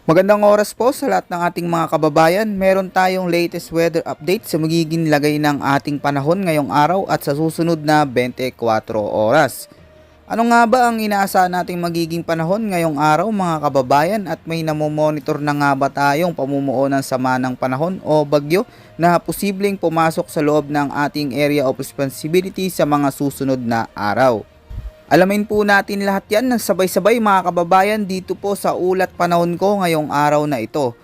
Magandang oras po sa lahat ng ating mga kababayan. Meron tayong latest weather update sa magiging lagay ng ating panahon ngayong araw at sa susunod na 24 oras. Ano nga ba ang inaasahan nating magiging panahon ngayong araw mga kababayan at may namomonitor na nga ba tayong pamumuo ng sama ng panahon o bagyo na posibleng pumasok sa loob ng ating area of responsibility sa mga susunod na araw? Alamin po natin lahat yan ng sabay-sabay mga kababayan dito po sa ulat panahon ko ngayong araw na ito.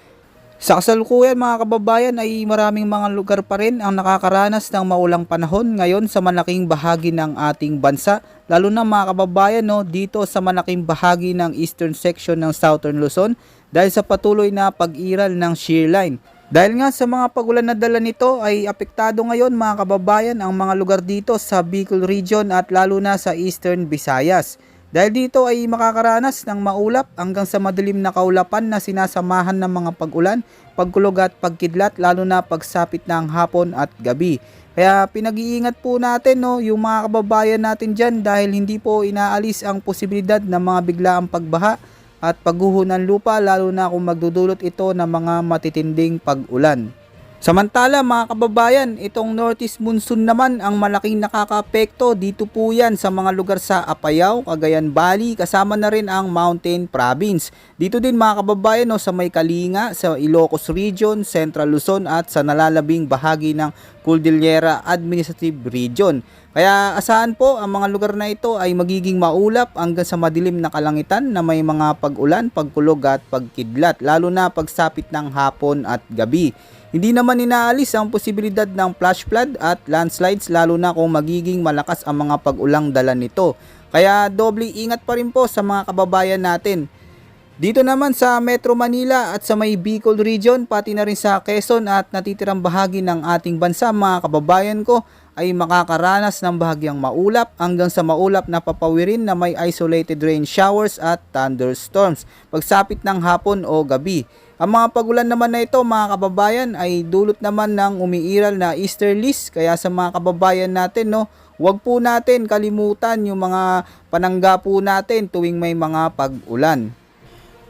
Sa kasalukuyan mga kababayan ay maraming mga lugar pa rin ang nakakaranas ng maulang panahon ngayon sa malaking bahagi ng ating bansa. Lalo na mga kababayan dito sa malaking bahagi ng eastern section ng Southern Luzon dahil sa patuloy na pag-iral ng shear line. Dahil nga sa mga pagulan na dala nito ay apektado ngayon mga kababayan ang mga lugar dito sa Bicol Region at lalo na sa Eastern Visayas. Dahil dito ay makakaranas ng maulap hanggang sa madilim na kaulapan na sinasamahan ng mga pag-ulan, pagkulog at pagkidlat lalo na pagsapit ng hapon at gabi. Kaya pinag-iingat po natin yung mga kababayan natin dyan dahil hindi po inaalis ang posibilidad ng mga biglaang pagbaha at pagguho ng lupa lalo na kung magdudulot ito ng mga matitinding pag-ulan. Samantala mga kababayan, itong northeast monsoon naman ang malaking nakakaapekto dito po yan sa mga lugar sa Apayao, Cagayan Valley, kasama na rin ang Mountain Province. Dito din mga kababayan sa may Kalinga, sa Ilocos Region, Central Luzon at sa nalalabing bahagi ng Cordillera Administrative Region. Kaya asahan po ang mga lugar na ito ay magiging maulap hanggang sa madilim na kalangitan na may mga pag-ulan, pagkulog at pagkidlat lalo na pagsapit ng hapon at gabi. Hindi naman inaalis ang posibilidad ng flash flood at landslides lalo na kung magiging malakas ang mga pag-ulang dala nito. Kaya doble ingat pa rin po sa mga kababayan natin. Dito naman sa Metro Manila at sa may Bicol Region pati na rin sa Quezon at natitirang bahagi ng ating bansa mga kababayan ko ay makakaranas ng bahagyang maulap hanggang sa maulap na papawirin na may isolated rain showers at thunderstorms pagsapit ng hapon o gabi. Ang mga pagulan naman na ito mga kababayan ay dulot naman ng umiiral na easterlies kaya sa mga kababayan natin huwag po natin kalimutan yung mga panangga po natin tuwing may mga pag-ulan.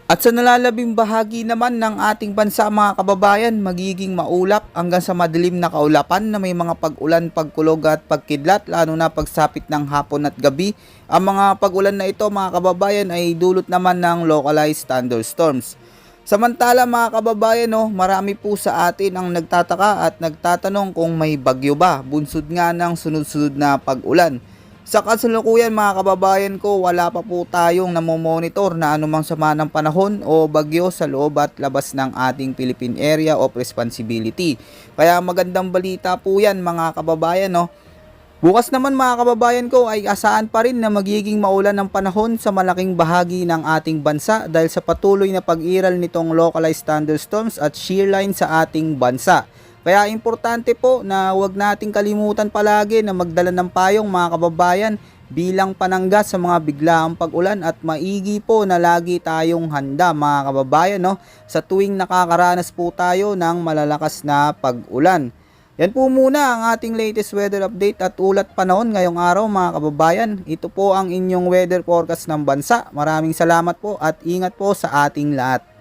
At sa nalalabing bahagi naman ng ating bansa mga kababayan, magiging maulap hanggang sa madilim na kaulapan na may mga pag-ulan, pagkulog at pagkidlat lalo na pagsapit ng hapon at gabi. Ang mga pag-ulan na ito mga kababayan ay dulot naman ng localized thunderstorms. Samantala mga kababayan marami po sa atin ang nagtataka at nagtatanong kung may bagyo ba, bunsod nga ng sunod-sunod na pag-ulan. Sa kasalukuyan mga kababayan ko, wala pa po tayong namomonitor na anumang sama ng panahon o bagyo sa loob at labas ng ating Philippine Area of Responsibility. Kaya magandang balita po yan mga kababayan. Bukas naman mga kababayan ko ay asahan pa rin na magiging maulan ng panahon sa malaking bahagi ng ating bansa dahil sa patuloy na pag-iral nitong localized thunderstorms at shear line sa ating bansa. Kaya importante po na huwag nating kalimutan palagi na magdala ng payong mga kababayan bilang panangga sa mga biglaang pag-ulan at maigi po na lagi tayong handa mga kababayan sa tuwing nakakaranas po tayo ng malalakas na pag-ulan. Yan po muna ang ating latest weather update at ulat panahon ngayong araw mga kababayan. Ito po ang inyong weather forecast ng bansa. Maraming salamat po at ingat po sa ating lahat.